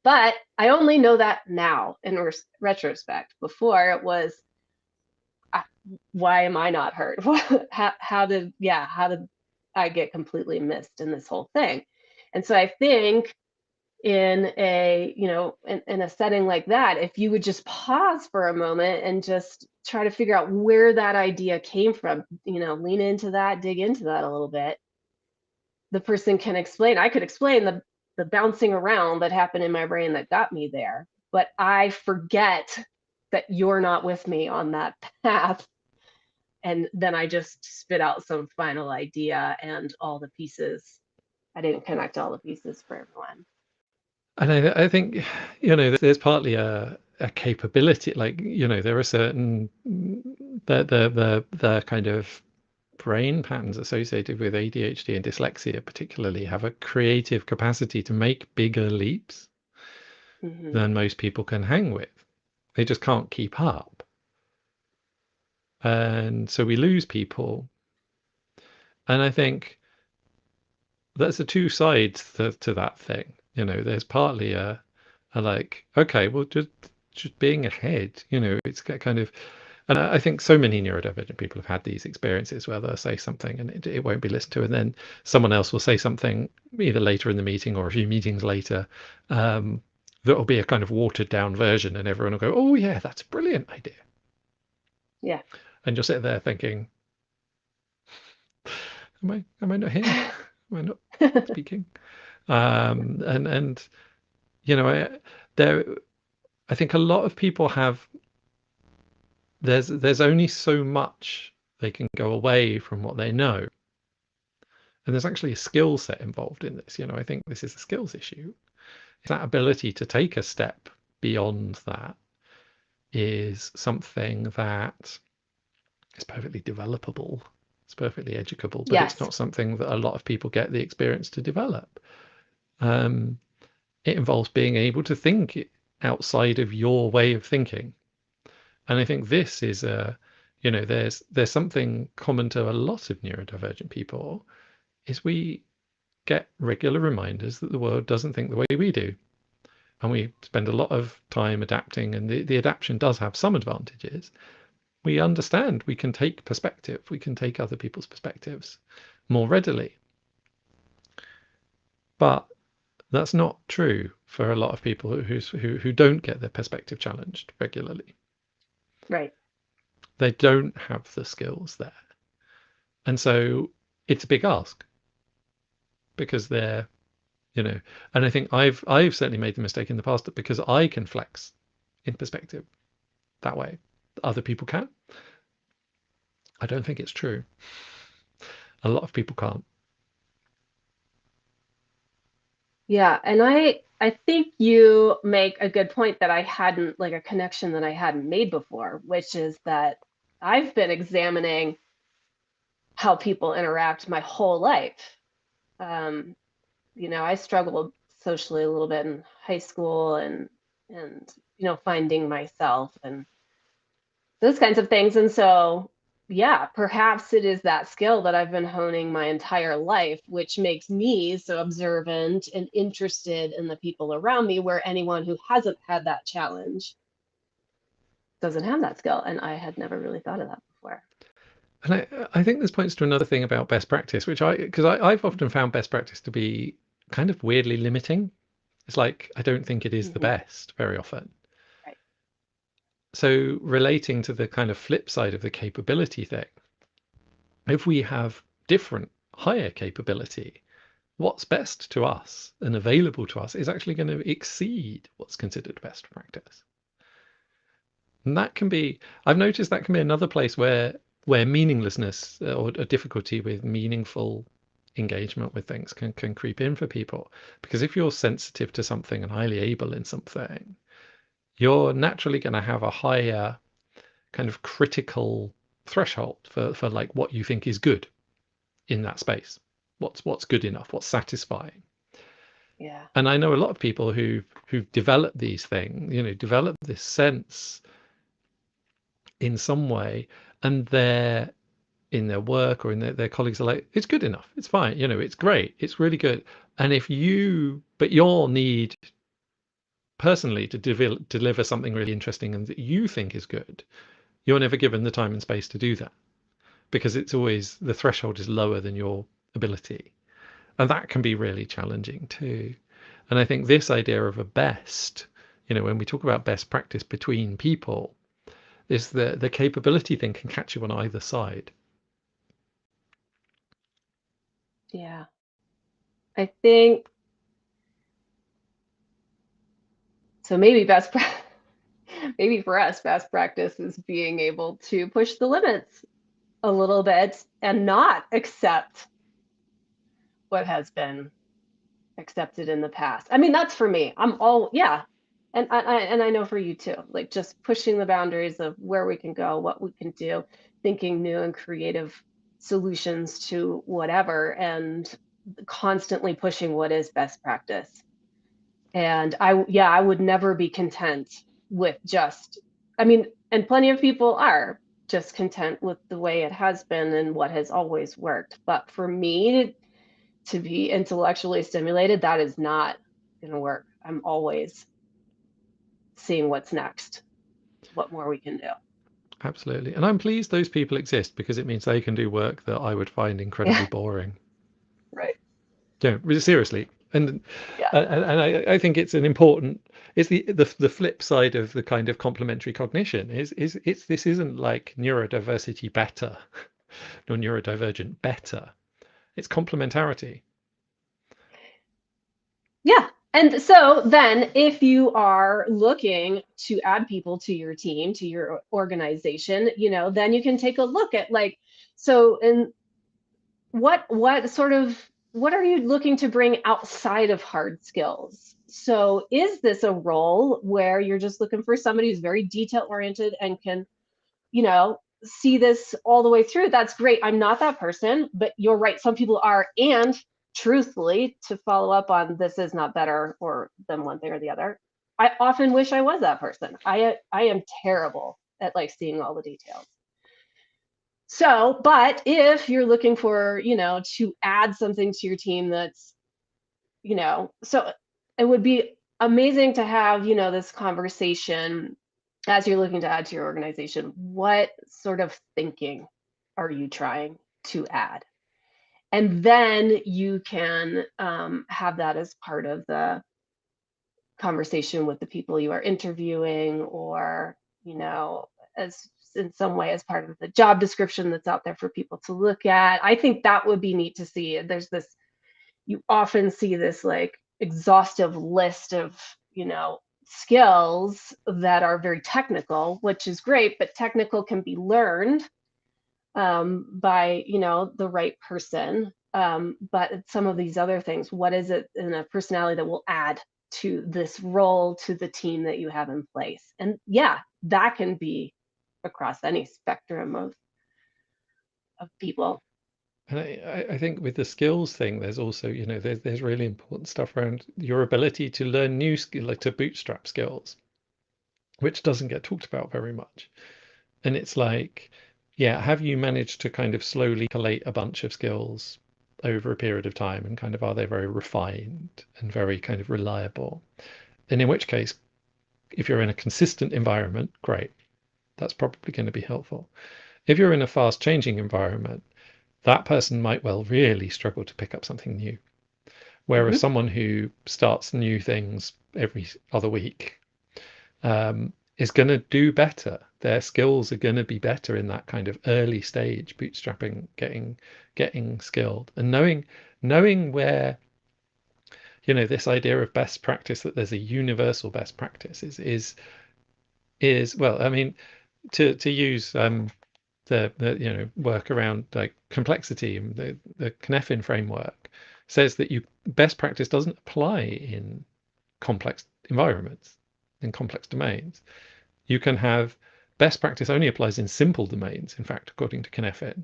But I only know that now in retrospect. Before it was, why am I not heard? how did I get completely missed in this whole thing? And so I think in a in a setting like that, if you would just pause for a moment and just try to figure out where that idea came from, lean into that, dig into that a little bit, the person can explain. I could explain the bouncing around that happened in my brain that got me there, but I forget that you're not with me on that path, and then I just spit out some final idea and all the pieces. I didn't connect all the pieces for everyone. And I think, there's partly a capability, like, there are certain the kind of brain patterns associated with ADHD and dyslexia particularly have a creative capacity to make bigger leaps than most people can hang with. They just can't keep up. And so we lose people. And I think there's the two sides to that thing. There's partly a like, okay, well, just being ahead, it's kind of, and I think so many neurodivergent people have had these experiences where they'll say something and it won't be listened to, and then someone else will say something either later in the meeting or a few meetings later, that will be a kind of watered down version, and everyone will go, oh yeah, that's a brilliant idea. Yeah. And you'll sit there thinking, am I not here? Am I not speaking? And there, I think a lot of people have, there's only so much they can go away from what they know. And there's actually a skill set involved in this. I think this is a skills issue. That ability to take a step beyond that is something that is perfectly developable. It's perfectly educable, but it's Yes. not something that a lot of people get the experience to develop. It involves being able to think outside of your way of thinking. And I think this is there's something common to a lot of neurodivergent people, is we get regular reminders that the world doesn't think the way we do. And we spend a lot of time adapting, and the adaptation does have some advantages. We understand we can take perspective, we can take other people's perspectives more readily. But that's not true for a lot of people who don't get their perspective challenged regularly. Right. They don't have the skills there. And so it's a big ask, because they're, and I think I've certainly made the mistake in the past that because I can flex in perspective that way, other people can. I don't think it's true. A lot of people can't. Yeah, and I think you make a good point that I hadn't, like a connection that I hadn't made before, which is that I've been examining how people interact my whole life. I struggled socially a little bit in high school, and finding myself and those kinds of things. And so, yeah, perhaps it is that skill that I've been honing my entire life, which makes me so observant and interested in the people around me, where anyone who hasn't had that challenge doesn't have that skill. And I had never really thought of that before. And I think this points to another thing about best practice, because I've often found best practice to be kind of weirdly limiting. It's like, I don't think it is the best very often. Right. So relating to the kind of flip side of the capability thing, if we have different higher capability, what's best to us and available to us is actually going to exceed what's considered best practice. And that can be, I've noticed that can be another place where meaninglessness or a difficulty with meaningful engagement with things can creep in for people. Because if you're sensitive to something and highly able in something, you're naturally going to have a higher kind of critical threshold for like what you think is good in that space. What's good enough? What's satisfying? Yeah. And I know a lot of people who've developed these things, develop this sense in some way, and they're in their work or in their colleagues are like, it's good enough, it's fine, it's great, it's really good. And but your need personally to deliver something really interesting and that you think is good, you're never given the time and space to do that because it's always the threshold is lower than your ability. And that can be really challenging too. And I think this idea of a best, when we talk about best practice between people, is the capability thing can catch you on either side. Yeah. I think so. Maybe for us, best practice is being able to push the limits a little bit and not accept what has been accepted in the past. I mean, that's for me. Yeah. And I know for you too, like just pushing the boundaries of where we can go, what we can do, thinking new and creative solutions to whatever, and constantly pushing what is best practice. And I would never be content with I mean, and plenty of people are just content with the way it has been and what has always worked. But for me to be intellectually stimulated, that is not going to work. I'm always seeing what's next, what more we can do. Absolutely. And I'm pleased those people exist because it means they can do work that I would find incredibly Yeah, boring. right. Yeah, really seriously. And Yeah. I think it's an important, it's the flip side of the kind of complementary cognition is this isn't like neurodiversity better nor neurodivergent better. It's complementarity. Yeah. And so then if you are looking to add people to your team, to your organization, then you can take a look at like, so in what are you looking to bring outside of hard skills? So is this a role where you're just looking for somebody who's very detail oriented and can, see this all the way through? That's great. I'm not that person, but you're right. Some people are. And truthfully, to follow up on this is not better or than one thing or the other. I often wish I was that person. I am terrible at like seeing all the details. So, but if you're looking for, to add something to your team that's, so it would be amazing to have, this conversation as you're looking to add to your organization. What sort of thinking are you trying to add? And then you can have that as part of the conversation with the people you are interviewing, or, as in some way as part of the job description that's out there for people to look at. I think that would be neat to see. You often see this like exhaustive list of, skills that are very technical, which is great, but technical can be learned by, the right person. But some of these other things, what is it in a personality that will add to this role, to the team that you have in place? And yeah, that can be across any spectrum of people. And I think with the skills thing, there's also, there's really important stuff around your ability to learn new skill, like to bootstrap skills, which doesn't get talked about very much. And it's like, yeah, have you managed to kind of slowly collate a bunch of skills over a period of time, and kind of are they very refined and very kind of reliable? And in which case, if you're in a consistent environment, great. That's probably going to be helpful. If you're in a fast changing environment, that person might well really struggle to pick up something new. Whereas Hmm. someone who starts new things every other week is going to do better. Their skills are going to be better in that kind of early stage, bootstrapping, getting skilled, and knowing where, this idea of best practice, that there's a universal best practice is well, I mean, to use the work around like complexity, and the Cynefin framework says that best practice doesn't apply in complex environments, in complex domains. You can have best practice only applies in simple domains. In fact, according to Knefin,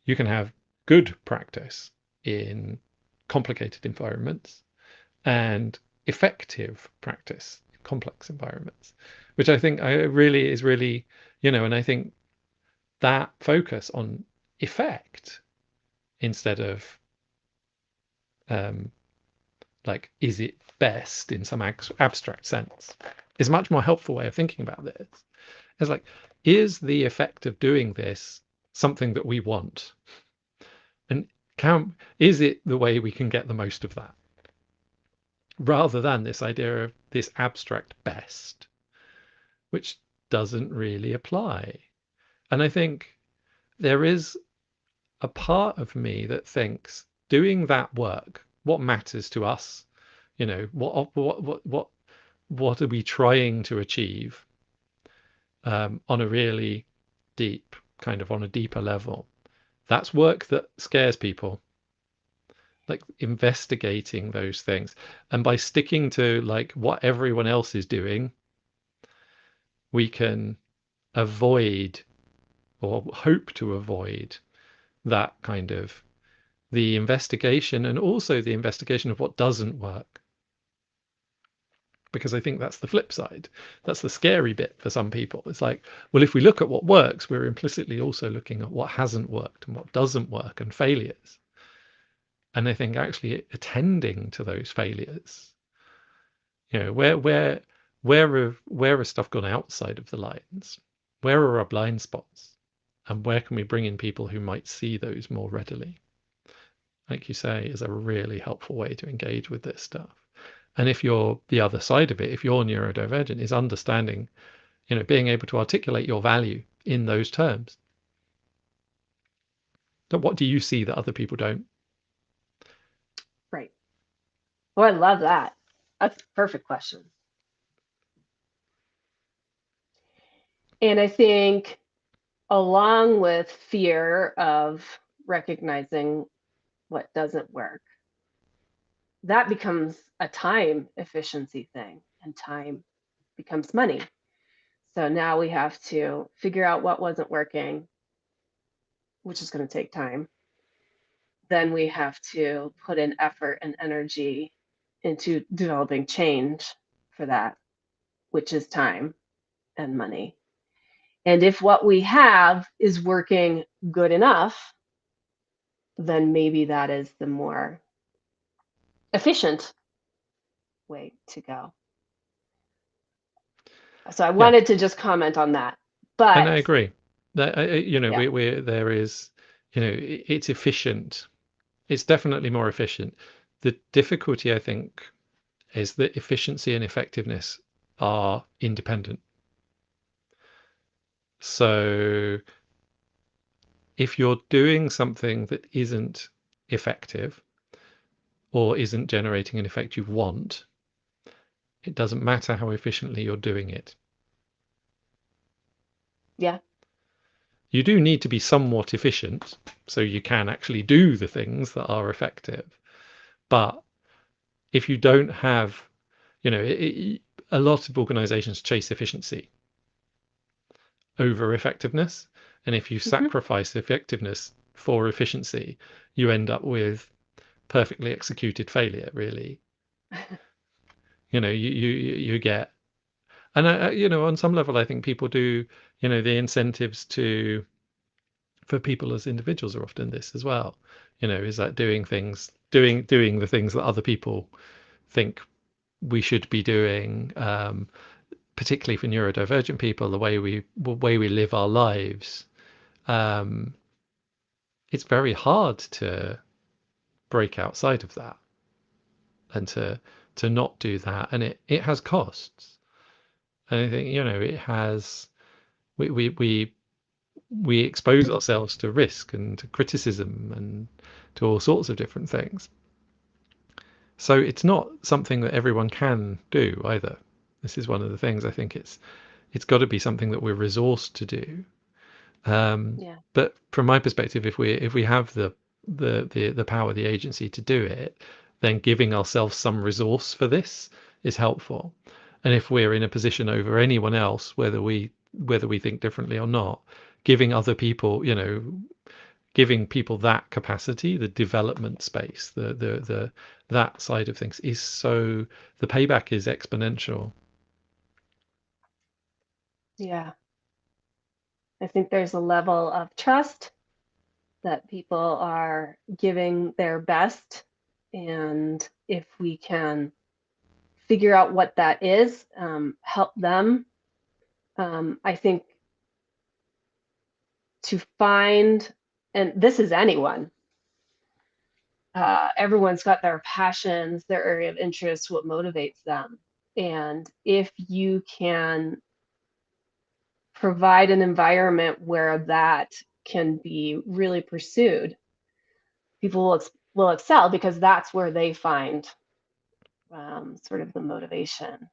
you can have good practice in complicated environments and effective practice in complex environments, which I think is really, and I think that focus on effect instead of like, is it best in some abstract sense, is a much more helpful way of thinking about this. It's like, is the effect of doing this something that we want? And is it the way we can get the most of that? Rather than this idea of this abstract best, which doesn't really apply. And I think there is a part of me that thinks doing that work, what matters to us, what are we trying to achieve on a really deep, kind of on a deeper level? That's work that scares people, like investigating those things. And by sticking to like what everyone else is doing, we can avoid or hope to avoid that kind of the investigation, and also the investigation of what doesn't work. Because I think that's the flip side. That's the scary bit for some people. It's like, well, if we look at what works, we're implicitly also looking at what hasn't worked and what doesn't work and failures. And I think actually attending to those failures, where has stuff gone outside of the lines? Where are our blind spots? And where can we bring in people who might see those more readily? Like you say, is a really helpful way to engage with this stuff. And if you're the other side of it, if you're neurodivergent, is understanding, being able to articulate your value in those terms. So what do you see that other people don't? Right. Oh, I love that. That's a perfect question. And I think along with fear of recognizing what doesn't work, that becomes a time efficiency thing, and time becomes money. So now we have to figure out what wasn't working, which is going to take time. Then we have to put in effort and energy into developing change for that, which is time and money. And if what we have is working good enough, then maybe that is the more efficient way to go. So I wanted to just comment on that. But and I agree that there is, it's efficient. It's definitely more efficient. The difficulty, I think, is that efficiency and effectiveness are independent. So if you're doing something that isn't effective or isn't generating an effect you want, it doesn't matter how efficiently you're doing it. Yeah. You do need to be somewhat efficient so you can actually do the things that are effective. But if you don't have, a lot of organizations chase efficiency over effectiveness. And if you sacrifice effectiveness for efficiency, you end up with perfectly executed failure, really. You get, and on some level, I think people do, the incentives for people as individuals are often this as well, is that doing the things that other people think we should be doing, particularly for neurodivergent people, the way we live our lives. It's very hard to break outside of that and to not do that, and it has costs. And I think it has. We expose ourselves to risk and to criticism and to all sorts of different things. So it's not something that everyone can do either. This is one of the things. I think it's got to be something that we're resourced to do. But from my perspective, if we have the power, the agency to do it, then giving ourselves some resource for this is helpful. And if we're in a position over anyone else, whether we whether we think differently or not, giving other people, giving people that capacity, the development space, the that side of things is so, the payback is exponential. Yeah. I think there's a level of trust that people are giving their best. And if we can figure out what that is, help them, I think to find, and this is anyone, everyone's got their passions, their area of interest, what motivates them. And if you can provide an environment where that can be really pursued, people will excel because that's where they find sort of the motivation.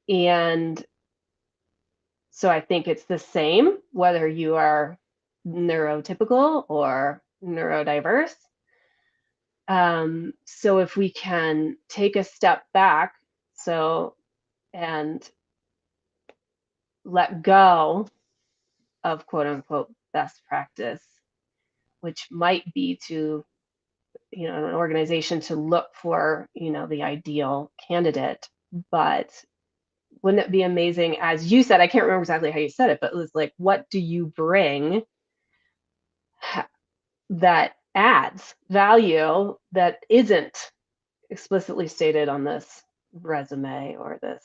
And so I think it's the same whether you are neurotypical or neurodiverse. So if we can take a step back, and let go of quote unquote best practice, which might be to, an organization to look for, the ideal candidate. But wouldn't it be amazing, as you said, I can't remember exactly how you said it, but it was like, what do you bring that adds value that isn't explicitly stated on this resume or this,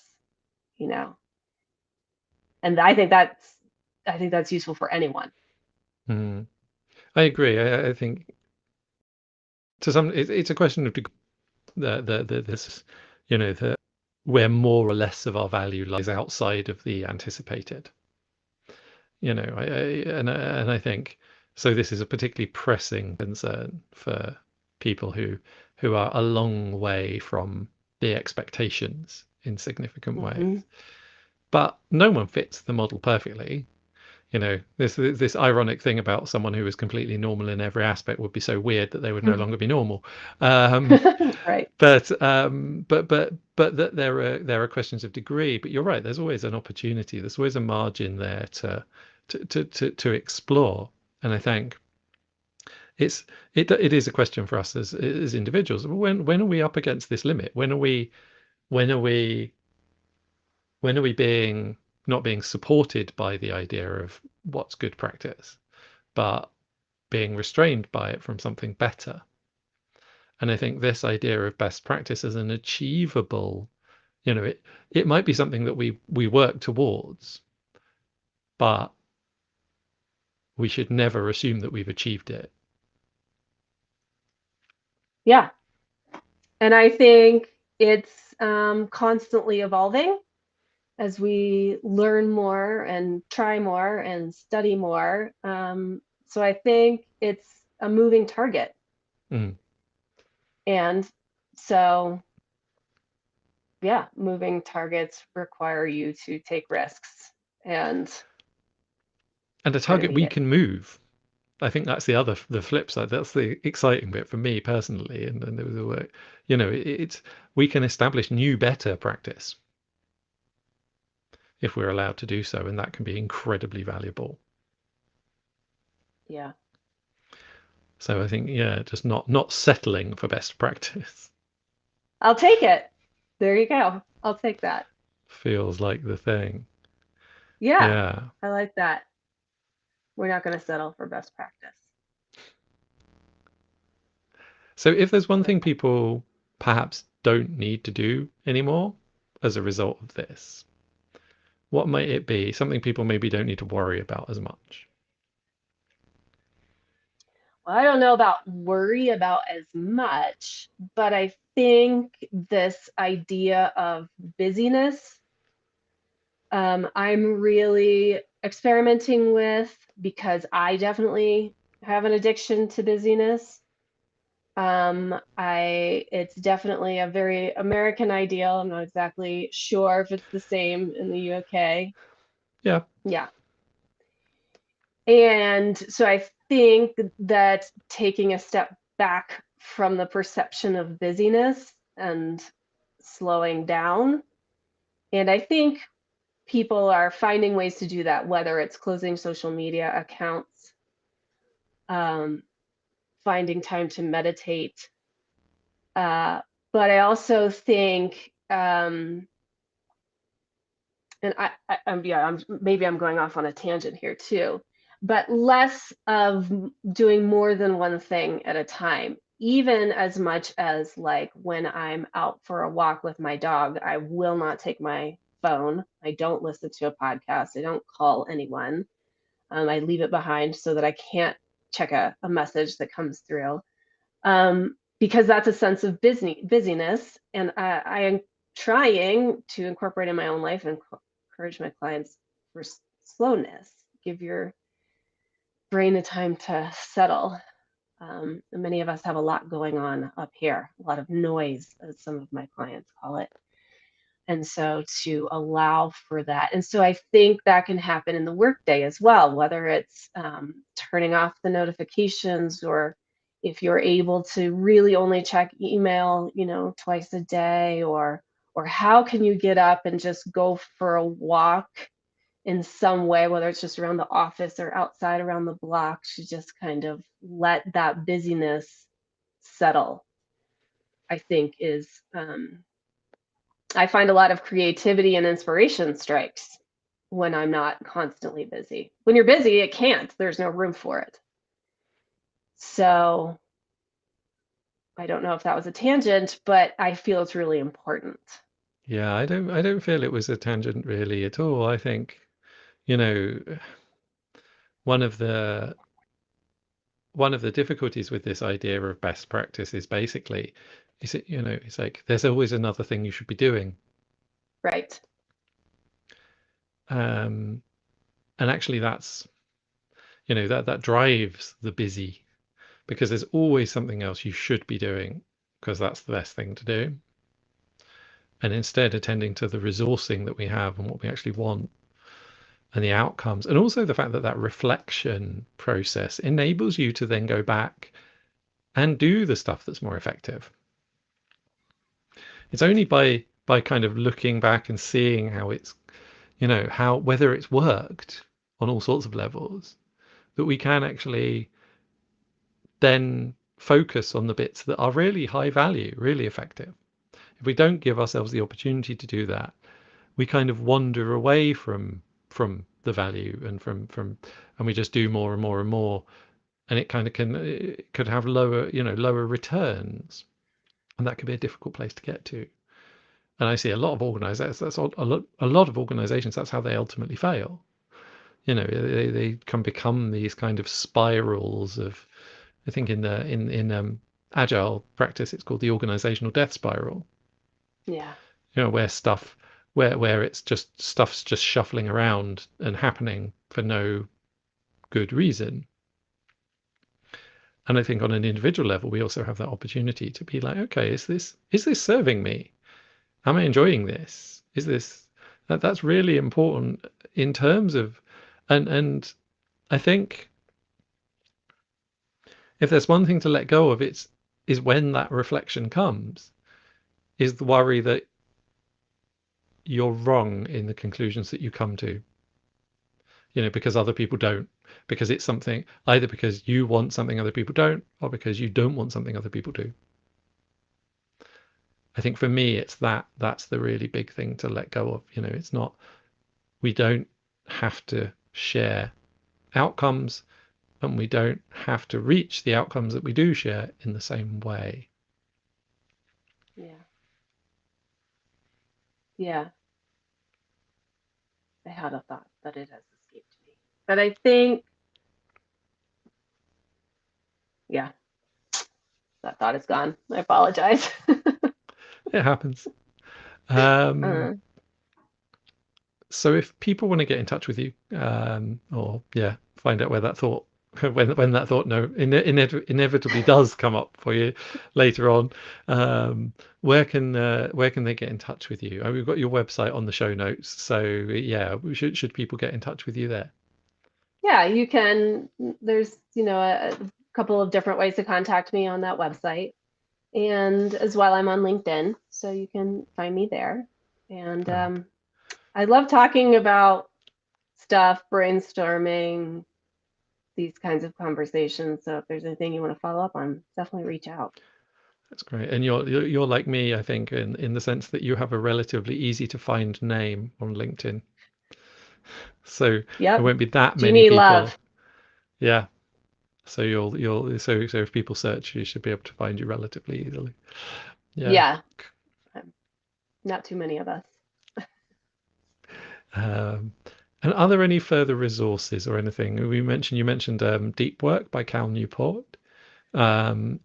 and I think that's useful for anyone. Mm. I agree. I think to some, it's a question of this, that where more or less of our value lies outside of the anticipated. And I think so. This is a particularly pressing concern for people who are a long way from the expectations in significant Mm-hmm. ways. But no one fits the model perfectly. This ironic thing about someone who is completely normal in every aspect would be so weird that they would no longer be normal. Right. But that there are questions of degree. But you're right. There's always an opportunity. There's always a margin there to explore. And I think it is a question for us as individuals. When are we up against this limit? When are we being not being supported by the idea of what's good practice, but being restrained by it from something better? And I think this idea of best practice as an achievable, it might be something that we work towards, but we should never assume that we've achieved it. Yeah. And I think it's constantly evolving as we learn more and try more and study more. So I think it's a moving target. Mm. And so, yeah, moving targets require you to take risks and And a try to target meet we it. can move. I think that's the flip side. That's the exciting bit for me personally. And the work, it's we can establish new, better practice if we're allowed to do so, and that can be incredibly valuable. Yeah. So I think, just not settling for best practice I'll take it. There you go. I'll take that. feels like the thing. Yeah. Yeah. I like that. We're not going to settle for best practice. So if there's I one like thing that. people perhaps don't need to do anymore as a result of this, what might it be? Something people maybe don't need to worry about as much. Well, I don't know about worry about as much, but I think this idea of busyness, I'm really experimenting with because I definitely have an addiction to busyness. It's definitely a very American ideal. I'm not exactly sure if it's the same in the UK. Yeah. Yeah. And so I think that taking a step back from the perception of busyness and slowing down And I think people are finding ways to do that, whether it's closing social media accounts, um, finding time to meditate. But I also think, and maybe I'm going off on a tangent here too, but less of doing more than one thing at a time. Even as much as like when I'm out for a walk with my dog, I will not take my phone. I don't listen to a podcast. I don't call anyone. I leave it behind so that I can't check a message that comes through, because that's a sense of busyness. And I am trying to incorporate in my own life and encourage my clients for slowness. Give your brain the time to settle. And many of us have a lot going on up here, a lot of noise, as some of my clients call it. And so to allow for that. And so I think that can happen in the workday as well, whether it's turning off the notifications, or if you're able to really only check email, twice a day, or how can you get up and just go for a walk in some way, whether it's just around the office or outside around the block, to just kind of let that busyness settle, I think is I find a lot of creativity and inspiration strikes when I'm not constantly busy. When you're busy, it can't. There's no room for it. So I don't know if that was a tangent, but I feel it's really important. Yeah, I don't feel it was a tangent really at all. I think, you know, one of the one of the difficulties with this idea of best practice is basically, is it, it's like there's always another thing you should be doing. Right. Um, and actually that's, that drives the busy, because there's always something else you should be doing because that's the best thing to do. And instead attending to the resourcing that we have and what we actually want and the outcomes, and also the fact that that reflection process enables you to then go back and do the stuff that's more effective. It's only by kind of looking back and seeing how it's, how whether it's worked on all sorts of levels, that we can actually then focus on the bits that are really high value, really effective. If we don't give ourselves the opportunity to do that, we kind of wander away from the value and we just do more and more and more, and it kind of it could have lower returns, and that could be a difficult place to get to. And I see a lot of organizations, that's a lot of organizations, that's how they ultimately fail. They can become these kind of spirals of, I think in agile practice it's called the organizational death spiral. Yeah. Where it's just stuff's just shuffling around and happening for no good reason. And I think on an individual level, we also have that opportunity to be like, okay, is this serving me? Am I enjoying this? Is this that's really important in terms of, and I think if there's one thing to let go of, is when that reflection comes, is the worry that you're wrong in the conclusions that you come to, because other people don't, because it's something, either because you want something other people don't, or because you don't want something other people do. I think for me, that's the really big thing to let go of. It's not, we don't have to share outcomes, and we don't have to reach the outcomes that we do share in the same way. Yeah. Yeah. I had a thought, but it has escaped me. But I think, yeah, that thought is gone. I apologize. It happens. uh, So if people want to get in touch with you, or yeah, find out where that thought, when that thought inevitably does come up for you later on, where can they get in touch with you? We've got your website on the show notes, so yeah, should people get in touch with you there? yeah, you can. There's, a couple of different ways to contact me on that website. And as well, I'm on LinkedIn, so you can find me there. And Fab. I love talking about stuff, brainstorming, these kinds of conversations. So if there's anything you want to follow up on, definitely reach out. That's great. And you're like me, I think, in the sense that you have a relatively easy to find name on LinkedIn. So there Yep. won't be that many Genie people. Love. Yeah. So so if people search, you should be able to find you relatively easily. Yeah. Yeah. Not too many of us. Um, and are there any further resources or anything? You mentioned Deep Work by Cal Newport. Um,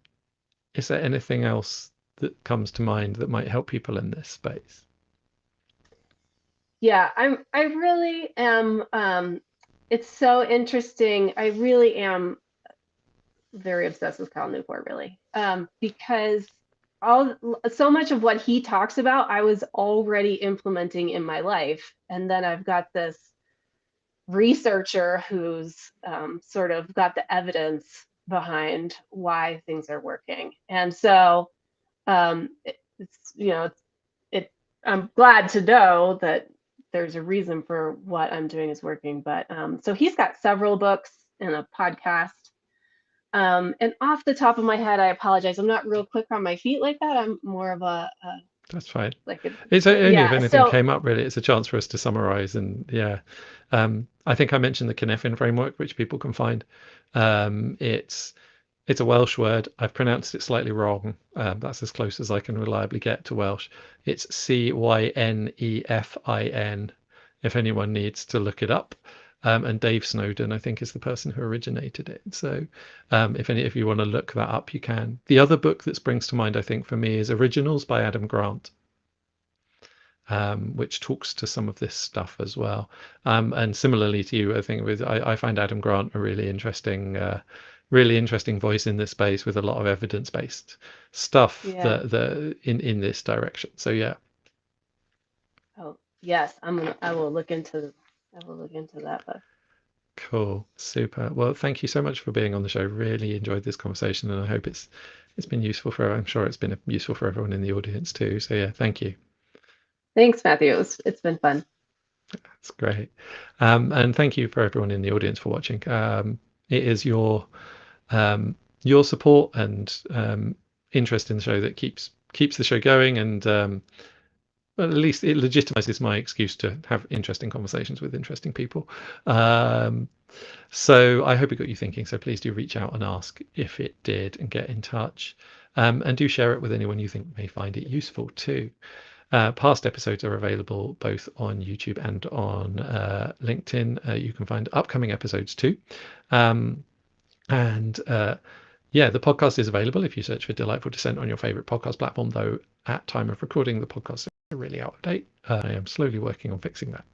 is there anything else that comes to mind that might help people in this space? Yeah, I really am it's so interesting. I really am very obsessed with Cal Newport, really. Because all so much of what he talks about, I was already implementing in my life. And then I've got this researcher who's sort of got the evidence behind why things are working. And so it's, it, I'm glad to know that there's a reason for what I'm doing is working. But so he's got several books and a podcast. And off the top of my head, I apologize. I'm not real quick on my feet like that. I'm more of a That's fine. like a It's only if yeah. anything So came up, really. It's a chance for us to summarize. And yeah, I think I mentioned the Cynefin framework, which people can find. Um, it's it's a Welsh word. I've pronounced it slightly wrong. That's as close as I can reliably get to Welsh. It's Cynefin, if anyone needs to look it up. And Dave Snowden, I think, is the person who originated it. So if you want to look that up, you can. The other book that springs to mind, I think, for me is Originals by Adam Grant, which talks to some of this stuff as well. And similarly to you, I think I find Adam Grant a really interesting voice in this space with a lot of evidence-based stuff yeah. that in this direction. So yeah, Oh yes, I will look into that book. cool, super. Well, thank you so much for being on the show. Really enjoyed this conversation, and I hope it's been useful for. I'm sure it's been useful for everyone in the audience too. So yeah, thank you. Thanks, Matthew. It's been fun. That's great. And thank you for everyone in the audience for watching. It is your support and interest in the show that keeps the show going, and well, at least it legitimizes my excuse to have interesting conversations with interesting people. Um, so I hope it got you thinking. So please do reach out and ask if it did, and get in touch. And do share it with anyone you think may find it useful too. Past episodes are available both on YouTube and on LinkedIn. You can find upcoming episodes too. Um, and yeah, the podcast is available if you search for Delightful Dissent on your favorite podcast platform, though at time of recording, the podcast is really out of date. I am slowly working on fixing that.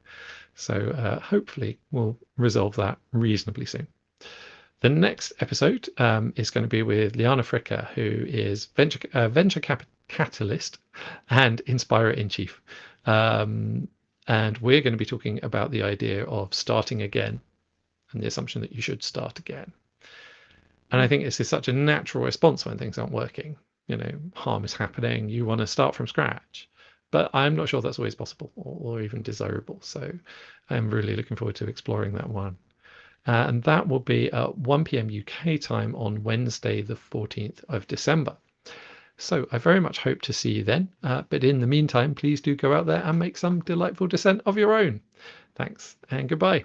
So hopefully we'll resolve that reasonably soon. The next episode is going to be with Liana Fricker, who is venture catalyst and inspirer in chief. And we're going to be talking about the idea of starting again and the assumption that you should start again. And I think this is such a natural response when things aren't working. Harm is happening. You want to start from scratch. But I'm not sure that's always possible or even desirable. So I'm really looking forward to exploring that one. And that will be at 1 p.m. UK time on Wednesday, the 14th of December. So I very much hope to see you then. But in the meantime, please do go out there and make some delightful dissent of your own. Thanks and goodbye.